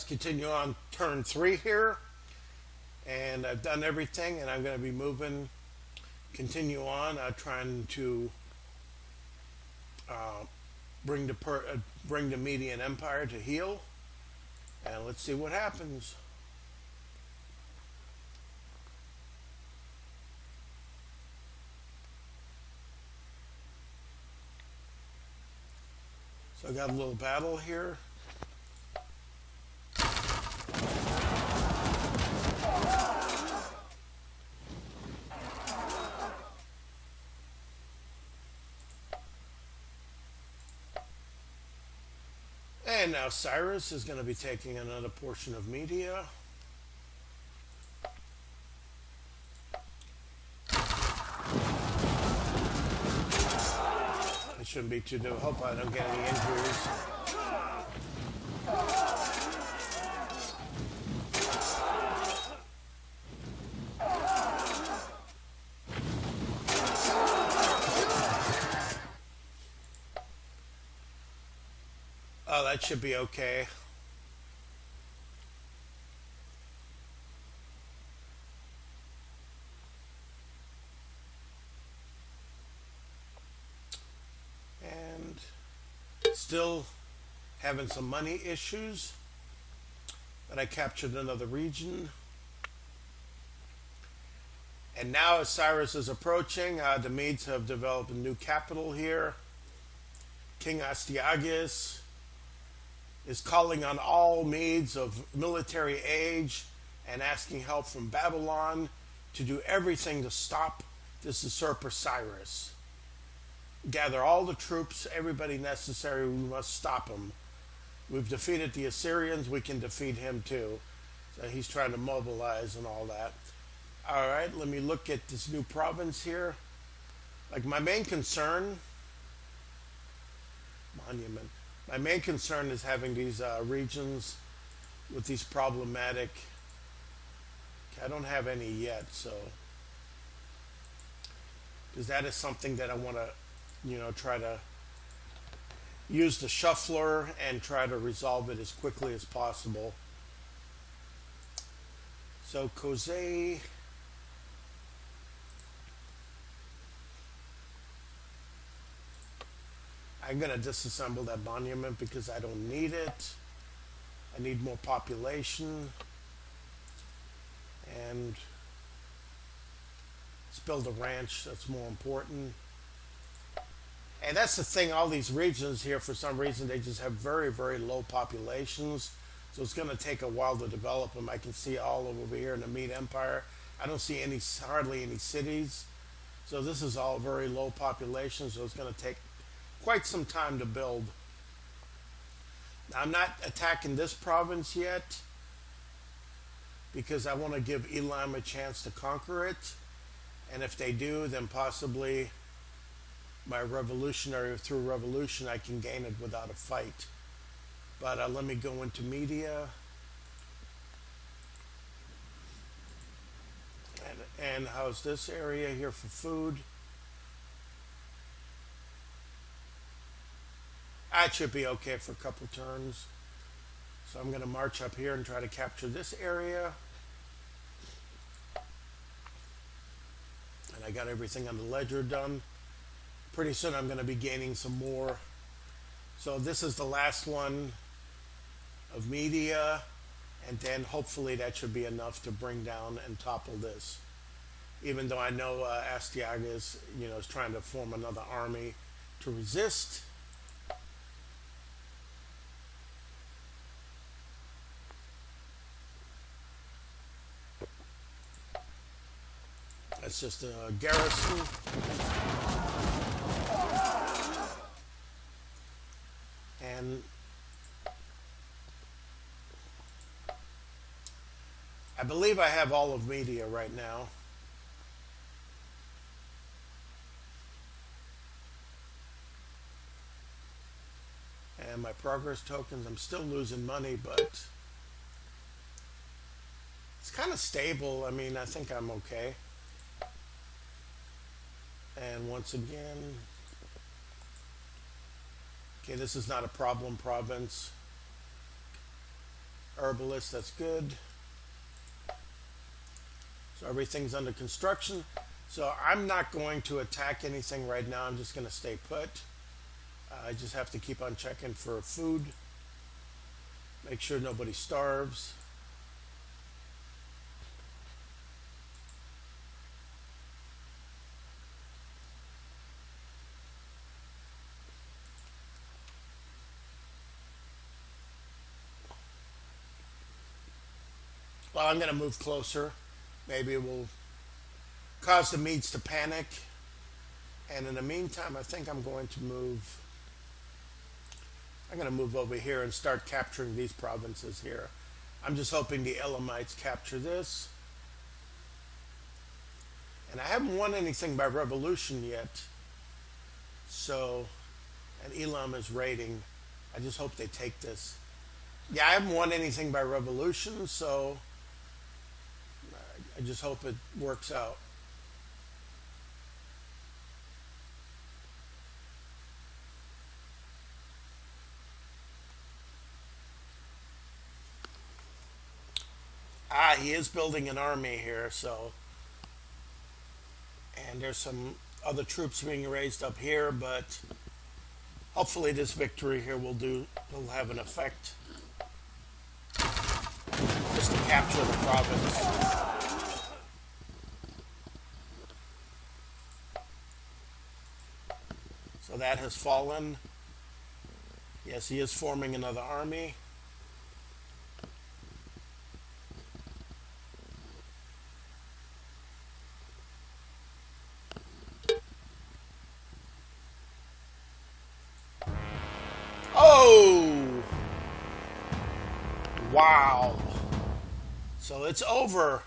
Continue on turn 3 here, and I've done everything, and I'm going to be moving. Continue on, trying to uh, bring the Median Empire to heel, and let's see what happens. So I got a little battle here. And now Cyrus is going to be taking another portion of Media. It shouldn't be too difficult. Hope I don't get any injuries. Oh, that should be okay. And still having some money issues. But I captured another region. And now, as Cyrus is approaching, the Medes have developed a new capital here. King Astyages is calling on all Medes of military age and asking help from Babylon to do everything to stop this usurper Cyrus. Gather all the troops, everybody necessary, we must stop him. We've defeated the Assyrians, we can defeat him too. So he's trying to mobilize and all that. All right, let me look at this new province here. Like my main concern, monument. My main concern is having these regions with these problematic. I don't have any yet, so because that is something that I want to, try to use the shuffler and try to resolve it as quickly as possible. So Kosei. I'm going to disassemble that monument because I don't need it. I need more population. And let's build a ranch. That's more important. And that's the thing, all these regions here, for some reason, they just have very, very low populations. So it's going to take a while to develop them. I can see all over here in the Mede Empire. I don't see hardly any cities. So this is all very low population. So it's going to take quite some time to build. Now, I'm not attacking this province yet because I want to give Elam a chance to conquer it. And if they do, then possibly through revolution, I can gain it without a fight. But let me go into Media. And how's this area here for food? That should be okay for a couple turns. So I'm going to march up here and try to capture this area. And I got everything on the ledger done. Pretty soon I'm going to be gaining some more. So this is the last one of Media. And then hopefully that should be enough to bring down and topple this. Even though I know Astyages, is trying to form another army to resist. That's just a garrison. And I believe I have all of Media right now. And my progress tokens, I'm still losing money, but it's kind of stable. I mean, I think I'm okay. And once again, okay, this is not a problem province. Herbalist, that's good. So everything's under construction. So I'm not going to attack anything right now. I'm just going to stay put. I just have to keep on checking for food. Make sure nobody starves. Well, I'm going to move closer. Maybe it will cause the Medes to panic. And in the meantime, I think I'm going to move over here and start capturing these provinces here. I'm just hoping the Elamites capture this. And I haven't won anything by revolution yet. So, and Elam is raiding. I just hope they take this. Yeah, I haven't won anything by revolution, so I just hope it works out. Ah, he is building an army here, so. And there's some other troops being raised up here, but hopefully this victory here will have an effect. Just to capture the province. So that has fallen. Yes, he is forming another army. Oh! Wow. So it's over.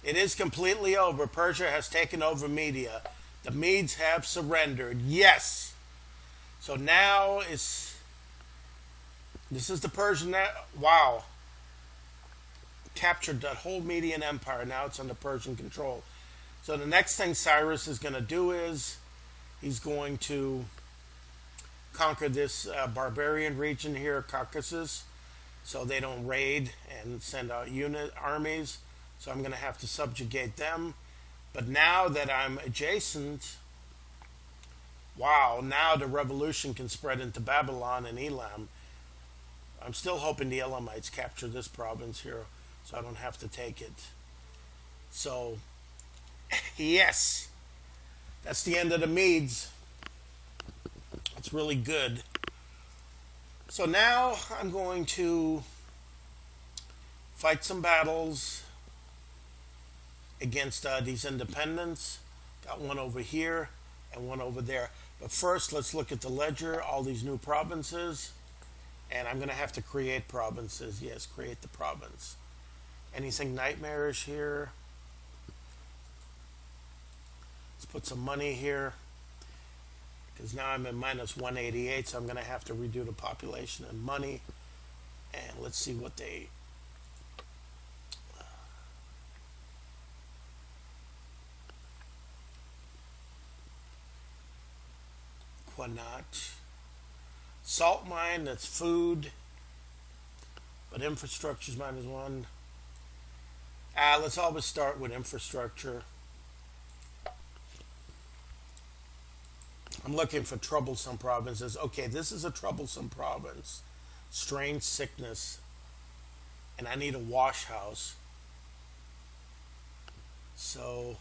It is completely over. Persia has taken over Media. The Medes have surrendered. Yes. So now this is the Persian. Wow. Captured that whole Median empire. Now it's under Persian control. So the next thing Cyrus is going to do is he's going to conquer this barbarian region here, Caucasus, so they don't raid and send out armies. So I'm going to have to subjugate them. But now that I'm adjacent, wow, now the revolution can spread into Babylon and Elam. I'm still hoping the Elamites capture this province here so I don't have to take it. So, yes, that's the end of the Medes. It's really good. So now I'm going to fight some battles against these independents. Got one over here and one over there. But first, let's look at the ledger, all these new provinces. And I'm going to have to create provinces. Yes, create the province. Anything nightmarish here? Let's put some money here. Because now I'm at minus 188, so I'm going to have to redo the population and money. And let's see what they... Quanat. Salt mine, that's food, but infrastructure is -1. Let's always start with infrastructure. I'm looking for troublesome provinces. Okay, this is a troublesome province. Strange sickness. And I need a wash house. So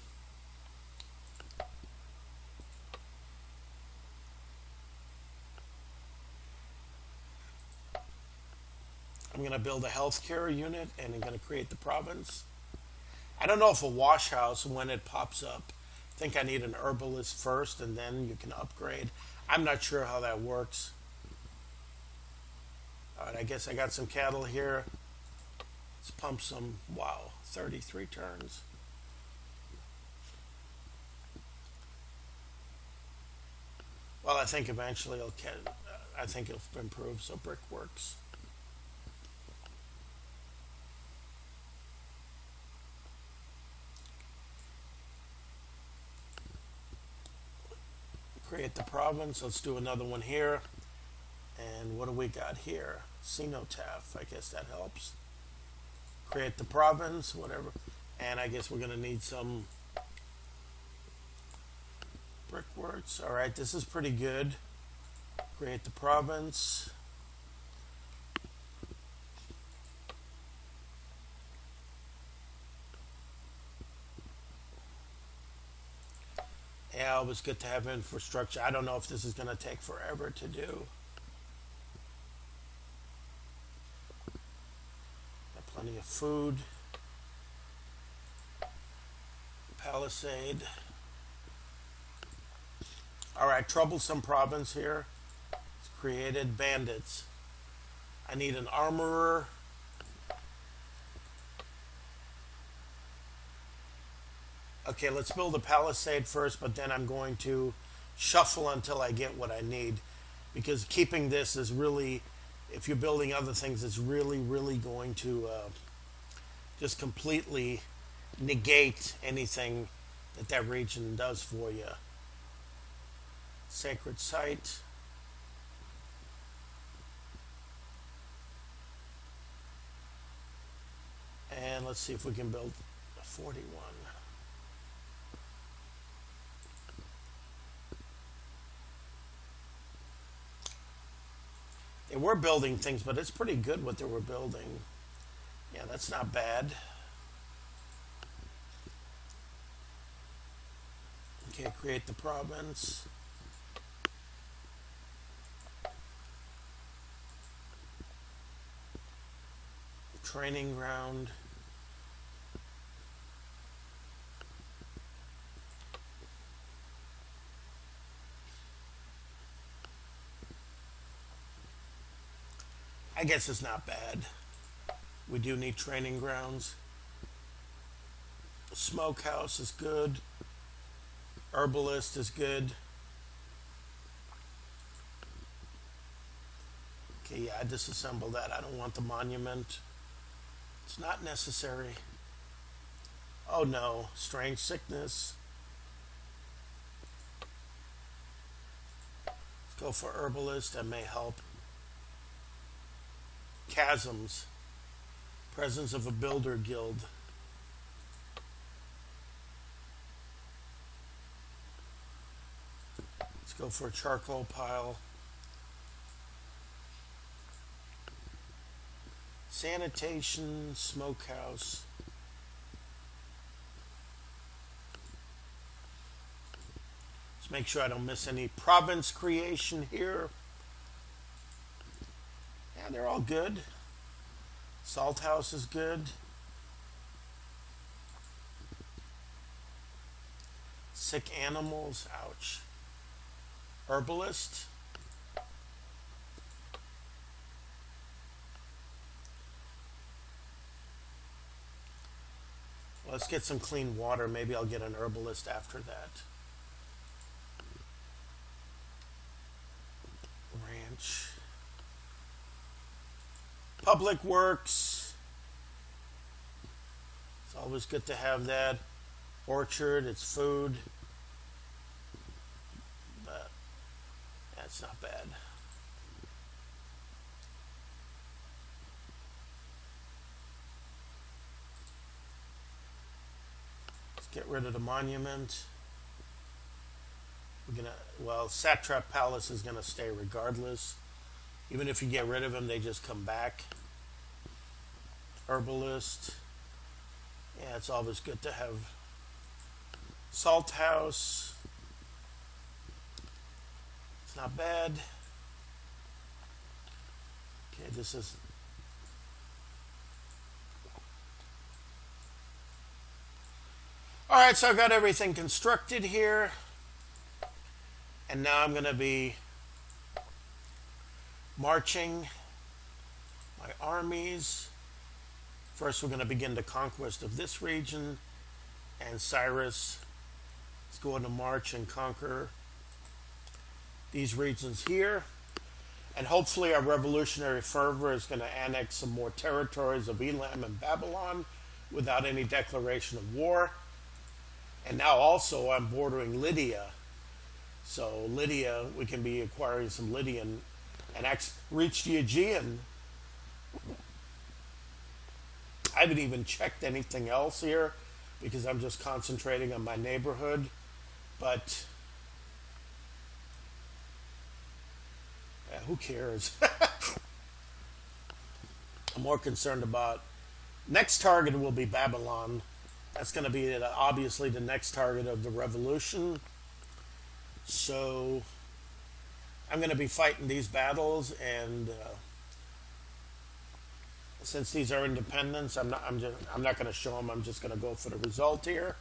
I'm going to build a healthcare unit and I'm going to create the province. I don't know if a wash house, when it pops up, I think I need an herbalist first and then you can upgrade. I'm not sure how that works. All right, I guess I got some cattle here. Let's pump some. Wow, 33 turns. Well, I think eventually I think it'll improve. So brick works. Create the province. Let's do another one here. And what do we got here? Cenotaph. I guess that helps. Create the province, whatever. And I guess we're going to need some brickworks. All right, this is pretty good. Create the province. Yeah, it was good to have infrastructure. I don't know if this is going to take forever to do. Got plenty of food. Palisade. All right, troublesome province here. It's created. Bandits. I need an armorer. Okay, let's build a palisade first, but then I'm going to shuffle until I get what I need. Because keeping this is really, if you're building other things, it's really, really going to just completely negate anything that that region does for you. Sacred site. And let's see if we can build a 41. They were building things, but it's pretty good what they were building. Yeah, that's not bad. Okay, create the province. Training ground. I guess it's not bad. We do need training grounds. Smokehouse is good. Herbalist is good. Okay, yeah, I disassemble that. I don't want the monument. It's not necessary. Oh no, strange sickness. Let's go for herbalist. That may help. Chasms. Presence of a builder guild. Let's go for a charcoal pile. Sanitation, smokehouse. Let's make sure I don't miss any province creation here. Yeah, they're all good. Salt house is good. Sick animals, ouch. Herbalist. Let's get some clean water. Maybe I'll get an herbalist after that. Ranch. Public works. It's always good to have that. Orchard, it's food. But that's not bad. Get rid of the monument. We're gonna, well, Satrap Palace is gonna stay regardless. Even if you get rid of them, they just come back. Herbalist. Yeah, it's always good to have Salt House. It's not bad. Okay, this is... Alright, so I've got everything constructed here. And now I'm going to be marching my armies. First, we're going to begin the conquest of this region. And Cyrus is going to march and conquer these regions here. And hopefully our revolutionary fervor is going to annex some more territories of Elam and Babylon without any declaration of war. And now also I'm bordering Lydia. So Lydia, we can be acquiring some Lydian and reach the Aegean. I haven't even checked anything else here because I'm just concentrating on my neighborhood. But who cares? I'm more concerned about next target will be Babylon. That's going to be obviously the next target of the revolution. So I'm going to be fighting these battles, and since these are independents, I'm not going to show them. I'm just going to go for the result here.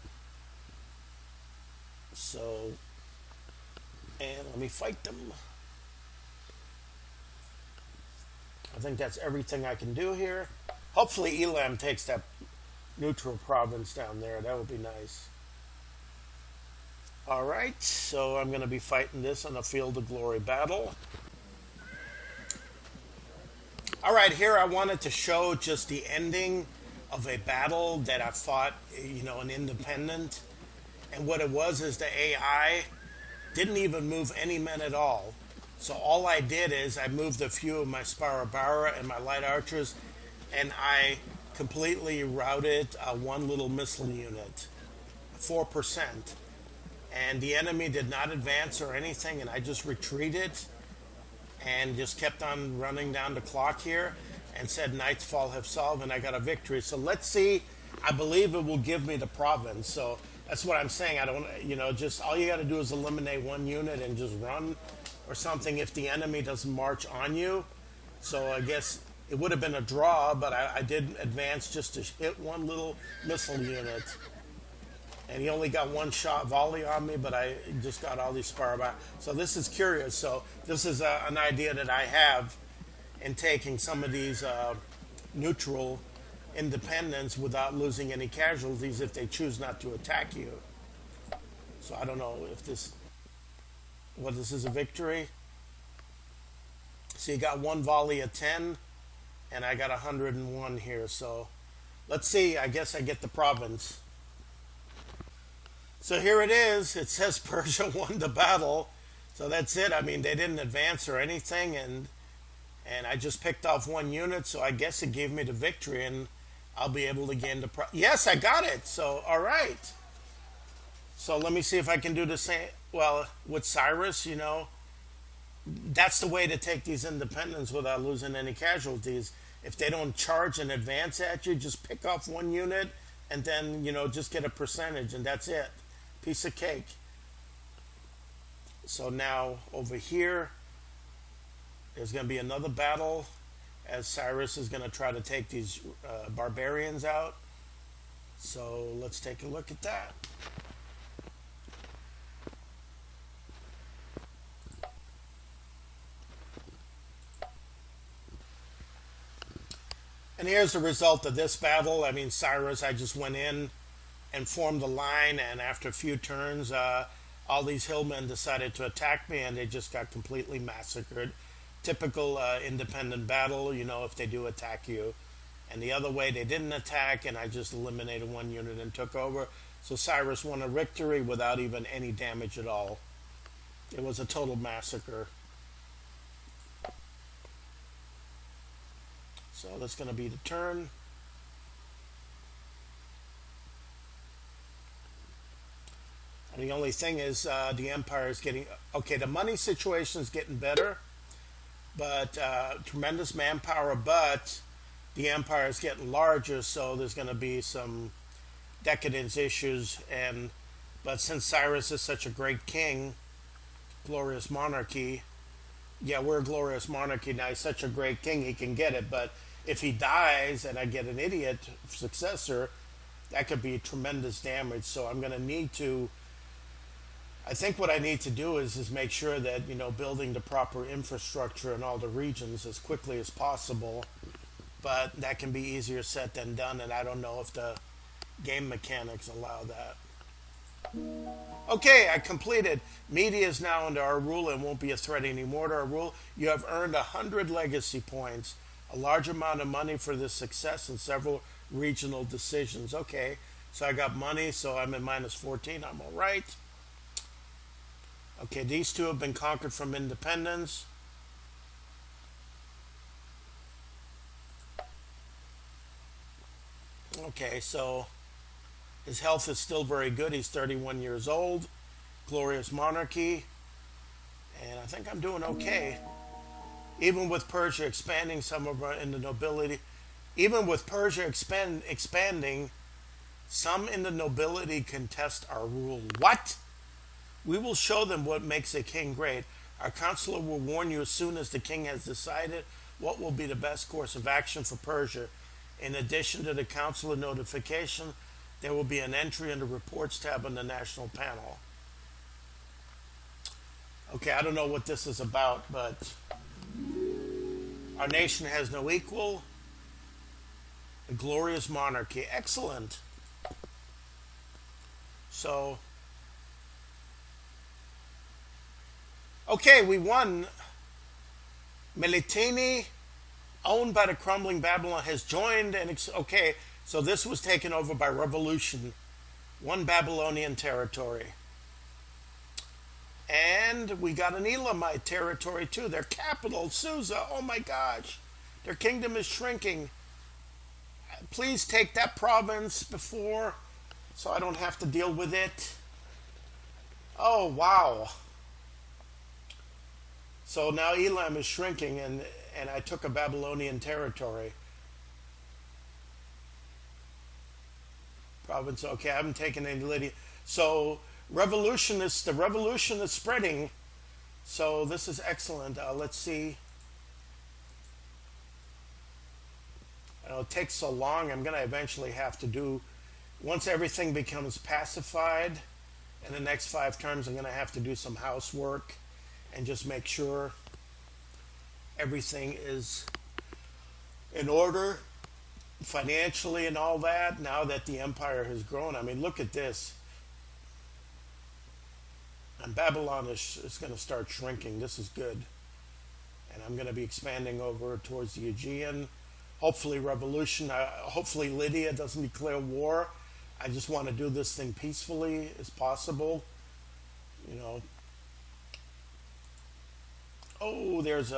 So, and let me fight them. I think that's everything I can do here. Hopefully Elam takes that neutral province down there. That would be nice. Alright, so I'm going to be fighting this on a Field of Glory battle. Alright, here I wanted to show just the ending of a battle that I fought, an independent. And what it was is the AI didn't even move any men at all. So all I did is I moved a few of my Sparabara and my light archers, and I completely routed one little missile unit, 4%. And the enemy did not advance or anything, and I just retreated and just kept on running down the clock here and said, Knights fall have solved, and I got a victory. So let's see. I believe it will give me the province. So that's what I'm saying. I don't, just all you got to do is eliminate one unit and just run or something if the enemy doesn't march on you. So I guess it would have been a draw, but I did advance just to hit one little missile unit. And he only got one shot volley on me, but I just got all these spar. So this is curious. So this is an idea that I have in taking some of these neutral independents without losing any casualties if they choose not to attack you. So I don't know if this is a victory. So you got one volley of 10, and I got 101 here. So let's see. I guess I get the province. So here it is. It says Persia won the battle. So that's it. I mean, they didn't advance or anything, and I just picked off one unit, so I guess it gave me the victory, and I'll be able to gain the yes, I got it. So, all right. So let me see if I can do the same. Well, with Cyrus, that's the way to take these independents without losing any casualties. If they don't charge and advance at you, just pick off one unit and then, just get a percentage, and that's it. Piece of cake. So now over here, there's going to be another battle as Cyrus is going to try to take these barbarians out. So let's take a look at that. And here's the result of this battle. I mean, Cyrus, I just went in and formed a line, and after a few turns, all these hillmen decided to attack me, and they just got completely massacred. Typical independent battle, if they do attack you. And the other way, they didn't attack, and I just eliminated one unit and took over. So Cyrus won a victory without even any damage at all. It was a total massacre. So that's going to be the turn. And the only thing is the empire is getting, okay, the money situation is getting better, but tremendous manpower, but the empire is getting larger, so there's going to be some decadence issues. And but since Cyrus is such a great king, glorious monarchy, yeah, we're a glorious monarchy now. He's such a great king, he can get it. But if he dies and I get an idiot successor, that could be tremendous damage. So I'm going to need to. I think what I need to do is make sure that building the proper infrastructure in all the regions as quickly as possible. But that can be easier said than done, and I don't know if the game mechanics allow that. Okay, I completed. Media is now under our rule and won't be a threat anymore to our rule. You have earned 100 legacy points, a large amount of money for this success and several regional decisions. Okay, so I got money, so I'm at minus 14. I'm all right. Okay, these two have been conquered from independence. Okay, so his health is still very good. He's 31 years old. Glorious monarchy. And I think I'm doing okay. Even with Persia expanding some of our in the nobility, even with Persia expanding, some in the nobility contest our rule. What? We will show them what makes a king great. Our counselor will warn you as soon as the king has decided what will be the best course of action for Persia. In addition to the counselor notification, there will be an entry in the reports tab on the national panel. Okay, I don't know what this is about, but our nation has no equal. A glorious monarchy. Excellent. So, okay, we won. Melitene, owned by the crumbling Babylon, has joined. Okay, so this was taken over by revolution. One Babylonian territory. And we got an Elamite territory too. Their capital, Susa. Oh my gosh. Their kingdom is shrinking. Please take that province before, so I don't have to deal with it. Oh, wow. So now Elam is shrinking, and I took a Babylonian territory. Province, okay, I haven't taken any Lydia. So the revolution is spreading. So this is excellent. Let's see. I know it takes so long. I'm going to eventually have to do, once everything becomes pacified, in the next 5 terms, I'm going to have to do some housework and just make sure everything is in order financially and all that, now that the empire has grown. I mean, look at this. And Babylon is going to start shrinking. This is good. And I'm going to be expanding over towards the Aegean. Hopefully revolution. Hopefully Lydia doesn't declare war. I just want to do this thing peacefully as possible. Oh, there's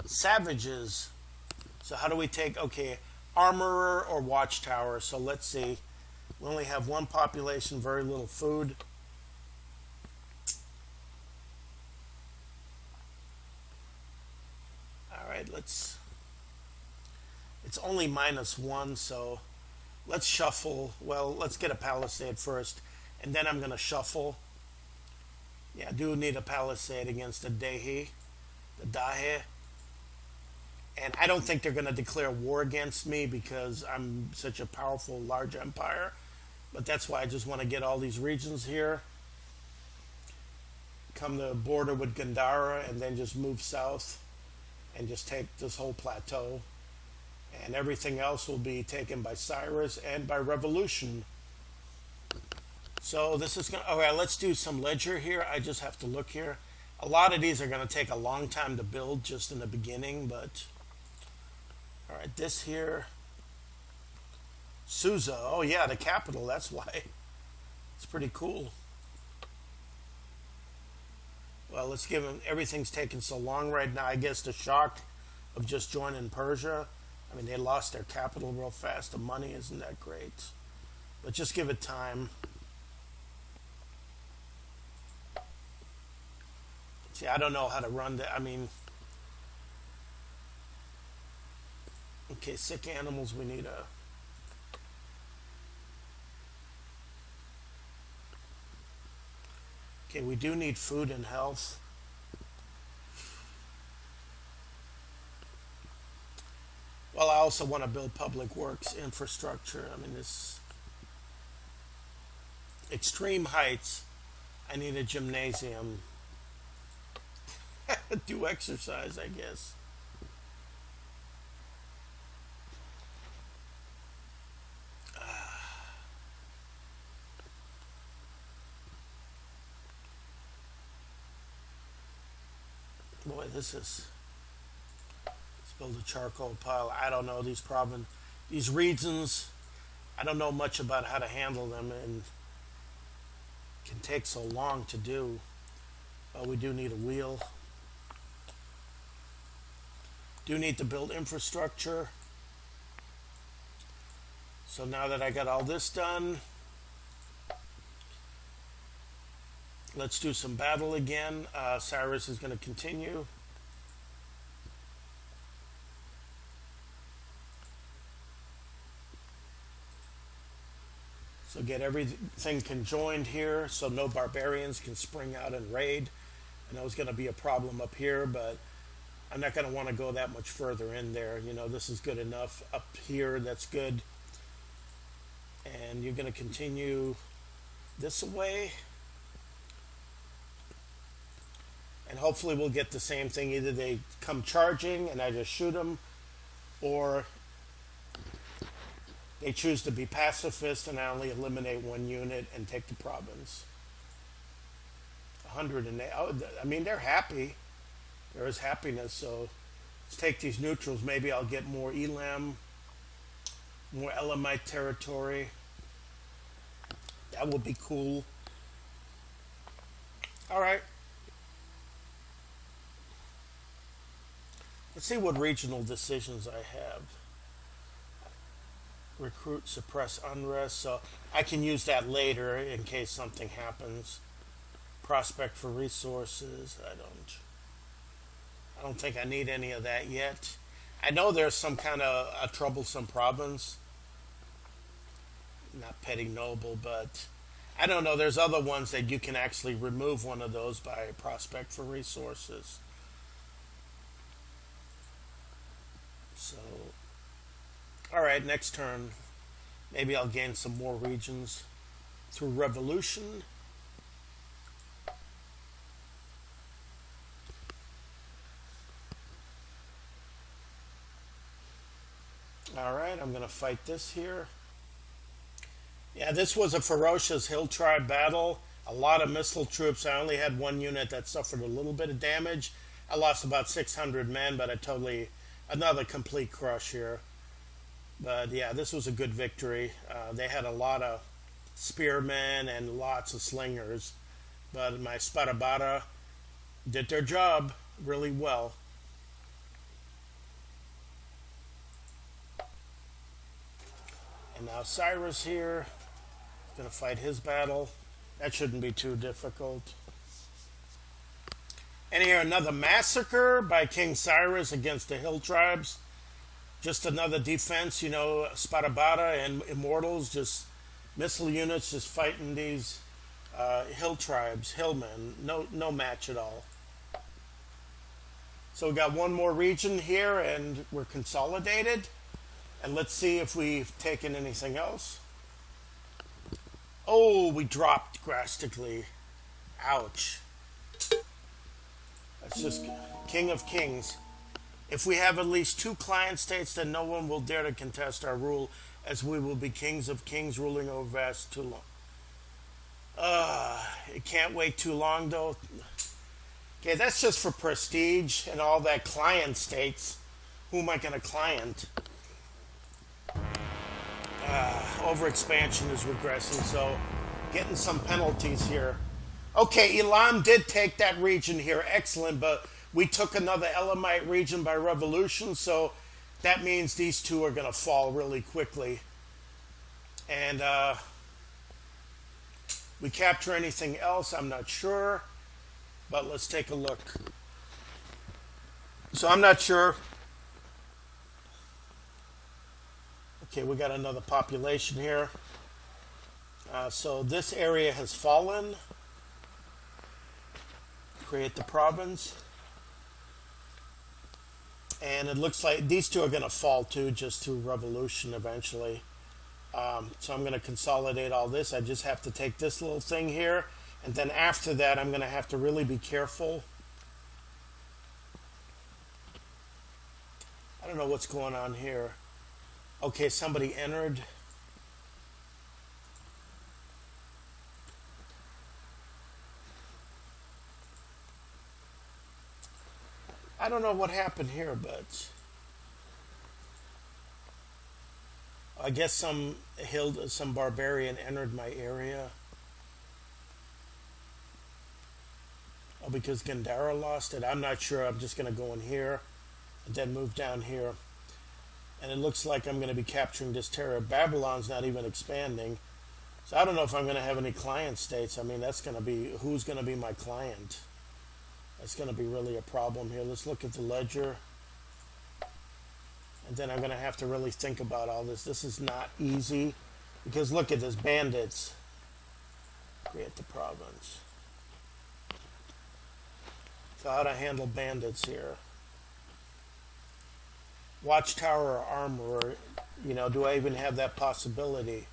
savages. So how do we take, okay, armorer or watchtower. So let's see. We only have one population, very little food. All right, it's only -1, so let's shuffle. Well, let's get a palisade first, and then I'm going to shuffle. Yeah, I do need a palisade against the Dahi. And I don't think they're going to declare war against me because I'm such a powerful, large empire. But that's why I just want to get all these regions here. Come to the border with Gandhara and then just move south and just take this whole plateau. And everything else will be taken by Cyrus and by revolution. So this is going to... All right, let's do some ledger here. I just have to look here. A lot of these are going to take a long time to build just in the beginning, but... All right, this here... Susa. Oh, yeah, the capital. That's why. It's pretty cool. Well, let's give them... Everything's taking so long right now. I guess the shock of just joining Persia. I mean, they lost their capital real fast. The money isn't that great. But just give it time. See, I don't know how to run that. I mean, okay, sick animals, we need a... Okay, we do need food and health. Well, I also want to build public works infrastructure. I mean, this extreme heights. I need a gymnasium. Do exercise, I guess. Boy, this is... Let's build a charcoal pile. I don't know these regions. I don't know much about how to handle them, and it can take so long to do. We do need a wheel. Do need to build infrastructure. So now that I got all this done, let's do some battle again. Cyrus is going to continue. So get everything conjoined here so no barbarians can spring out and raid. I know it's going to be a problem up here, but I'm not going to want to go that much further in there. You know, this is good enough. Up here, that's good. And you're going to continue this way. And hopefully we'll get the same thing. Either they come charging and I just shoot them, or they choose to be pacifist and I only eliminate one unit and take the province. 108. Oh, I mean, they're happy. There is happiness. So let's take these neutrals. Maybe I'll get more Elam, more Elamite territory. That would be cool. All right. Let's see what regional decisions I have. Recruit, suppress unrest. So I can use that later in case something happens. Prospect for resources. I don't think I need any of that yet. I know there's some kind of a troublesome province. Not petty noble, but I don't know. There's other ones that you can actually remove one of those by prospect for resources. So, all right, next turn, maybe I'll gain some more regions through revolution. All right, I'm going to fight this here. Yeah, this was a ferocious hill tribe battle. A lot of missile troops. I only had one unit that suffered a little bit of damage. I lost about 600 men, but another complete crush here. But yeah, this was a good victory. They had a lot of spearmen and lots of slingers. But my Sparabara did their job really well. And now Cyrus here, going to fight his battle. That shouldn't be too difficult. And here another massacre by King Cyrus against the hill tribes. Just another defense, Sparabara and Immortals, just missile units just fighting these hill tribes, hillmen. No match at all. So we got one more region here and we're consolidated. And let's see if we've taken anything else. Oh, we dropped drastically. Ouch. That's just King of Kings. If we have at least 2 client states, then no one will dare to contest our rule, as we will be kings of kings ruling over vast too long. It can't wait too long, though. Okay, that's just for prestige and all that client states. Who am I going to client? Overexpansion is regressing, so getting some penalties here. Okay, Elam did take that region here. Excellent, but we took another Elamite region by revolution, so that means these two are going to fall really quickly. And we capture anything else, I'm not sure. but let's take a look. So I'm not sure. Okay, we got another population here. So this area has fallen. Create the province. And it looks like these two are going to fall too, just through revolution eventually. So I'm going to consolidate all this. I just have to take this little thing here. And then after that, I'm going to have to really be careful. I don't know what's going on here. Okay, somebody entered. I don't know what happened here, but I guess some barbarian entered my area. Oh, because Gandhara lost it? I'm not sure. I'm just going to go in here and then move down here. And it looks like I'm going to be capturing this territory. Babylon's not even expanding. So I don't know if I'm going to have any client states. I mean, that's going to be, who's going to be my client? That's going to be really a problem here. Let's look at the ledger. And then I'm going to have to really think about all this. This is not easy. Because look at this, bandits. Create the province. So how to handle bandits here. Watchtower or armorer, do I even have that possibility?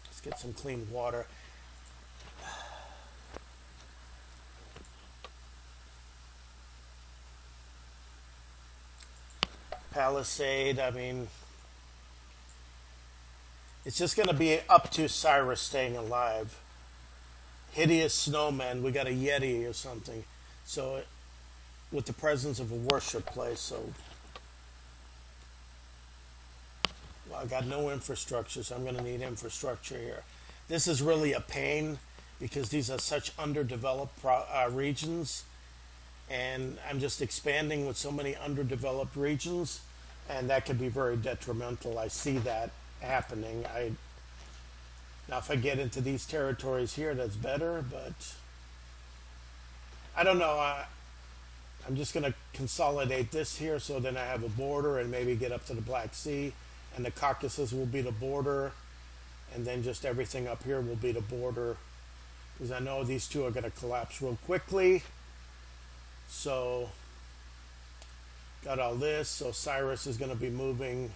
Let's get some clean water. Palisade, I mean, it's just going to be up to Cyrus staying alive. Hideous snowman, we got a Yeti or something. So, with the presence of a worship place, so well, I got no infrastructure, so I'm going to need infrastructure here. This is really a pain because these are such underdeveloped regions, and I'm just expanding with so many underdeveloped regions, and that could be very detrimental. I see that happening. Now, if I get into these territories here, that's better, but I don't know. I'm just going to consolidate this here so then I have a border and maybe get up to the Black Sea, and the Caucasus will be the border, and then just everything up here will be the border, because I know these two are going to collapse real quickly. So got all this. So Cyrus is going to be moving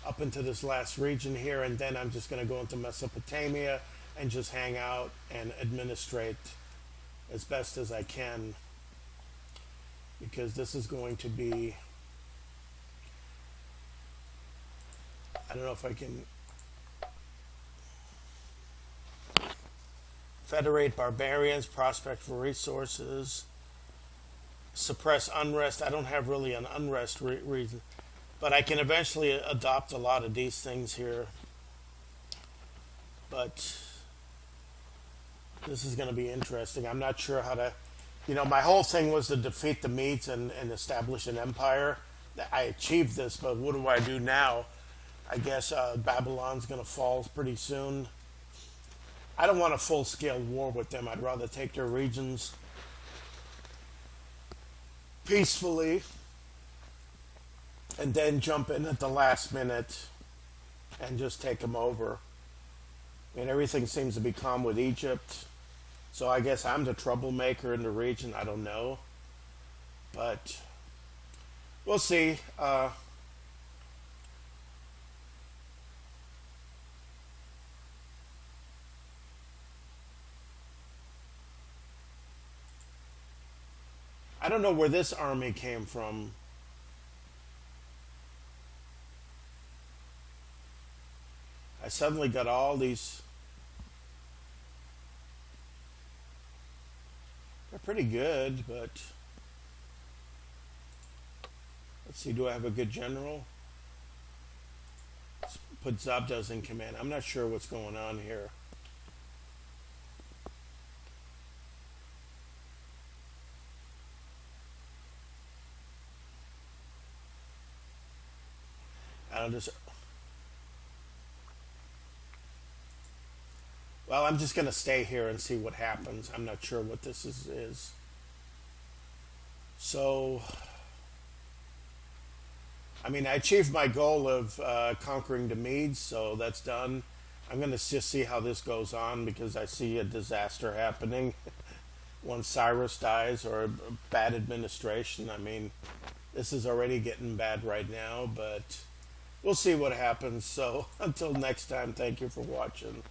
up into this last region here, and then I'm just going to go into Mesopotamia and just hang out and administrate as best as I can, because this is going to be, I don't know if I can federate barbarians, prospect for resources, suppress unrest. I don't have really an unrest reason, but I can eventually adopt a lot of these things here. But this is going to be interesting. I'm not sure how to, my whole thing was to defeat the Medes and establish an empire. I achieved this, but what do I do now? I guess Babylon's going to fall pretty soon. I don't want a full-scale war with them. I'd rather take their regions peacefully and then jump in at the last minute and just take them over. And everything seems to be calm with Egypt. So I guess I'm the troublemaker in the region. I don't know. But we'll see. I don't know where this army came from. I suddenly got all these. They're pretty good, but let's see, do I have a good general? Let's put Zabdas in command. I'm not sure what's going on here. I don't just. Well, I'm just going to stay here and see what happens. I'm not sure what this is. So, I mean, I achieved my goal of conquering the Medes, so that's done. I'm going to just see how this goes on because I see a disaster happening once Cyrus dies or a bad administration. I mean, this is already getting bad right now, but we'll see what happens. So until next time, thank you for watching.